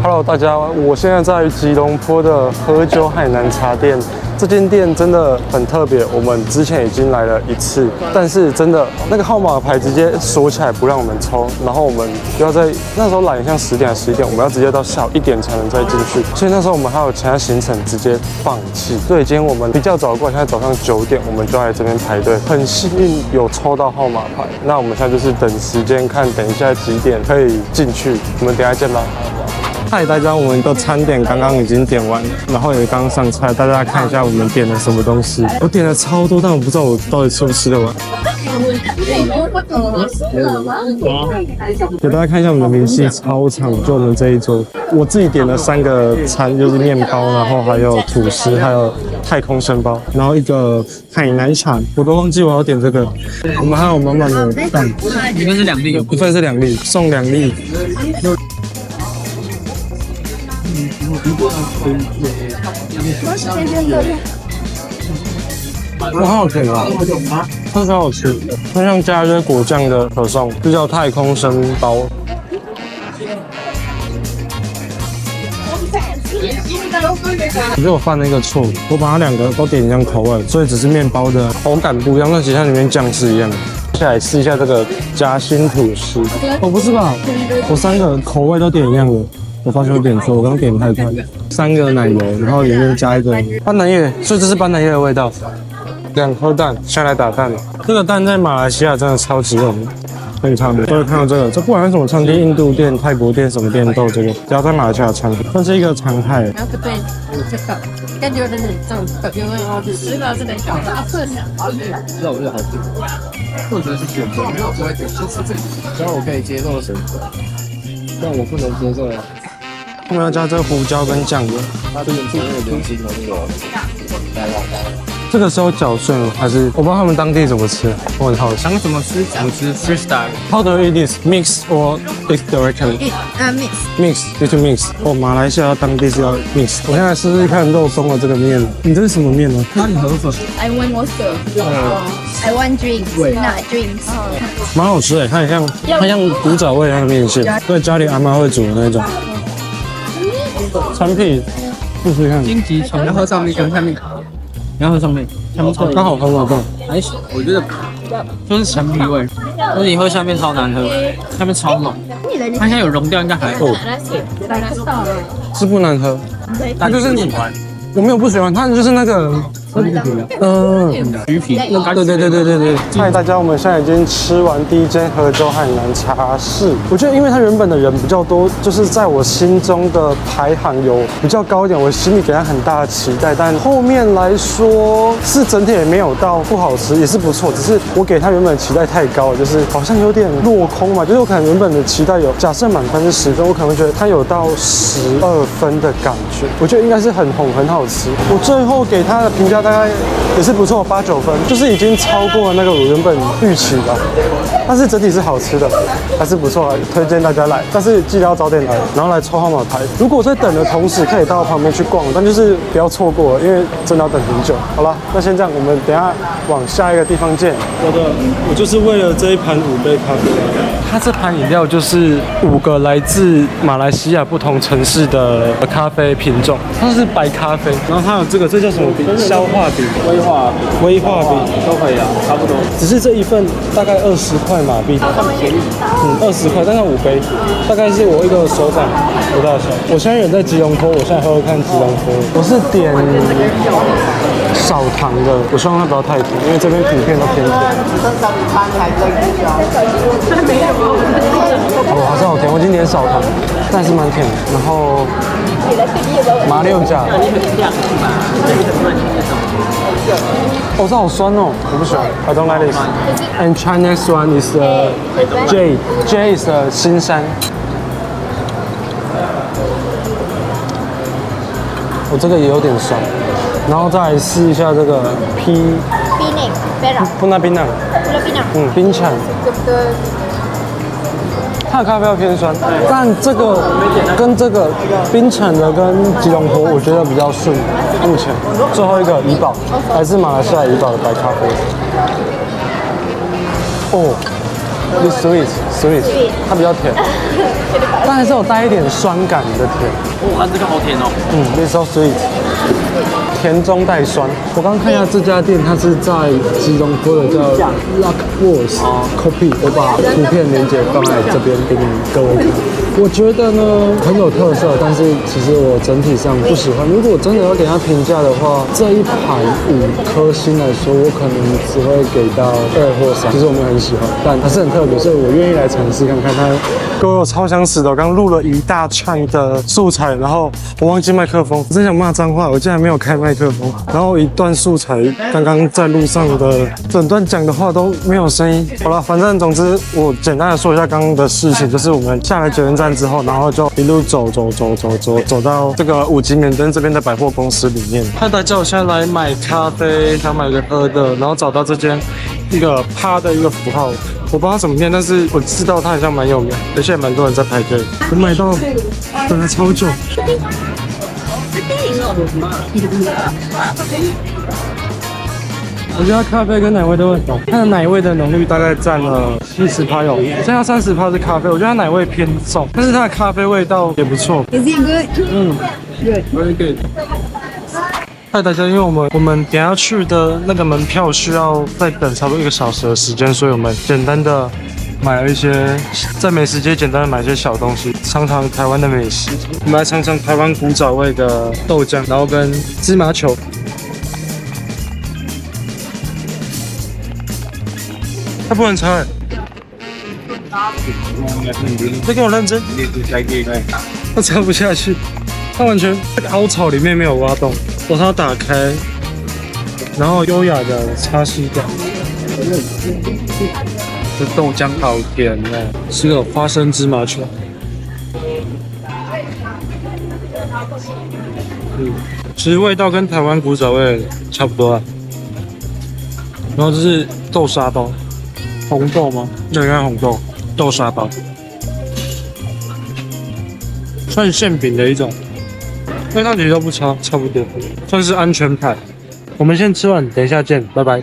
Hello， 大家，我现在在吉隆坡的喝酒海南茶店。这间店真的很特别，我们之前已经来了一次，但是真的那个号码牌直接锁起来不让我们抽，然后我们要在那时候来像10点还是11点，我们要直接到下午1点才能再进去，所以那时候我们还有其他行程直接放弃。所以今天我们比较早过来，现在早上9点，我们就来这边排队，很幸运有抽到号码牌。那我们现在就是等时间看，等一下几点可以进去，我们等一下见啦。嗨，大家，我们的餐点刚刚已经点完了，然后也刚刚上菜，大家看一下我们点了什么东西。我点了超多，但我不知道我到底吃不吃得完。给大家看一下我们的明细，超长，就我们这一桌，我自己点了3个餐，就是面包，然后还有吐司，还有太空生包，然后一个海南茶，我都忘记我要点这个。我们还有满满的蛋，一份是2粒，一份是2粒，送2粒。哇，好好甜啊！它超好吃，它像加一些果酱的可颂，就叫太空生包。我觉得我犯了一个错误，我把它2个都点一样口味，所以只是面包的口感不一样，但其实它里面酱是一样的。接下来试一下这个夹心吐司。哦，不是吧？我3个口味都点一样的。我发现我点错，我刚点太快。3个奶油，然后里面加一个斑斓叶，所以这是斑斓叶的味道。2颗蛋，现在来打蛋。这个蛋在马来西亚真的超级有名，很常都会看到这个。这不管是什么餐厅，印度店、泰国店什么店都有这个，只要在马来西亚餐厅，这是一个常态。然后对这个感觉有点这种特别味道，吃了这个小大份的，这我觉得好吃，或者是选择没有不会点，就是这个，虽然我可以接受选择，但我不能接受。我们要加这个胡椒跟酱油。它这个是那个流心的那个来了。这个是要搅碎吗？还是我不知道他们当地怎么吃，我很好奇。想怎么吃怎么吃 ，freestyle。How do you eat this? Mix or eat directly? mix Mix, just mix. 哦，马来西亚当地是要 mix。我现在试试看肉松的这个面，你这是什么面呢？咖喱河粉。I want water. I want drinks. Not drinks. 蛮好吃诶，它像古早味的那个面线，对，家里阿妈会煮的那种。陈皮，试试看。荆棘虫，你要喝上面跟下面，你要喝上面，下面臭。刚好喝吗？还行，我觉得就是陈皮味，但是你喝下面超难喝，下面超浓。它现在有溶掉，应该还好。是不难喝，它就是你喜欢，我没有不喜欢，它就是那个。橘皮，对。嗨，大家，我们现在已经吃完第一间合州海南茶室。我觉得，因为它原本的人比较多，就是在我心中的排行有比较高一点，我心里给它很大的期待。但后面来说，是整体也没有到不好吃，也是不错。只是我给它原本的期待太高了，就是好像有点落空嘛。就是我可能原本的期待有，假设满分是10分，我可能会觉得它有到12分的感觉。我觉得应该是很红，很好吃。我最后给它的评价大概也是不错，8、9分，就是已经超过了那个我原本预期吧。但是整体是好吃的，还是不错，推荐大家来。但是记得要早点来，然后来抽号码牌。如果在等的同时，可以到旁边去逛，但就是不要错过了，因为真的要等很久。好了，那先这样，我们等一下往下一个地方见。我就是为了这一盘5杯咖啡。它这盘饮料就是5个来自马来西亚不同城市的咖啡品种，它是白咖啡，然后它有这个，这叫什么饼？消化饼、威化饼都可以啊，差不多。只是这一份大概20块马币，很便宜。20块，但是5杯，大概是我一个手掌不大小。我现在人在吉隆坡，我现在喝喝看吉隆坡。我是点少糖的，我希望它不要太甜，因为这边普遍都偏甜。哦，还是好甜，我已经点少糖，但是蛮甜的。然后麻六甲，哦，这好酸哦，我不喜欢。I don't like this. And Chinese one is J. J is 新山。我这个也有点酸，然后再来试一下这个 Puna Pinang， 冰橙。它的咖啡要偏酸，但这个跟这个冰城的跟吉隆坡，我觉得比较顺。目前最后一个怡宝，来自马来西亚怡宝的白咖啡。哦，it's sweet，它比较甜。但还是有带一点酸感的甜。哦，它这个好甜哦。It's so sweet， 甜中带酸。我刚刚看一下这家店，它是在吉隆坡的，叫 Luck Wars Coffee。我把图片连结放在这边给你们各位看。我觉得呢很有特色，但是其实我整体上不喜欢。如果真的要给它评价的话，这一盘5颗星来说，我可能只会给到2或3。其实我没有很喜欢，但还是很特别，所以我愿意来尝试看看它。各位，我超想死的，我刚录了一大串的素材，然后我忘记麦克风，我真想骂脏话，我竟然没有开麦克风。然后一段素材，刚刚在路上的整段讲的话都没有声音。好了，反正总之我简单的说一下刚刚的事情，就是我们下来捷运站之后，然后就一路走到这个5级免登这边的百货公司里面。他大家我现在来买咖啡，想买个喝的，然后找到这间一个趴的一个符号。我不知道怎么念，但是我知道它好像蛮有名，而且蛮多人在排队。我买到，等了超久。我觉得咖啡跟奶味都很浓，它的奶味的浓率大概占了70%有，剩下30%是咖啡。我觉得它奶味偏重，但是它的咖啡味道也不错。Is it good? Very good。嗨大家，因为我们等一下去的那个门票需要再等差不多1个小时的时间，所以我们简单的买了一些在美食街简单的买一些小东西，尝尝台湾的美食。我们来尝尝台湾古早味的豆浆，然后跟芝麻球。它不能拆，再给我认真，它拆不下去，它完全凹槽里面没有挖洞，把它打开，然后优雅的擦拭掉。这豆浆好甜哦，是个花生芝麻球。其实味道跟台湾古早味差不多啊。然后这是豆沙包。红豆吗？对，应该红豆，豆沙包，算馅饼的一种，味道其实都不差，差不多，算是安全牌。我们先吃完，等一下见，拜拜。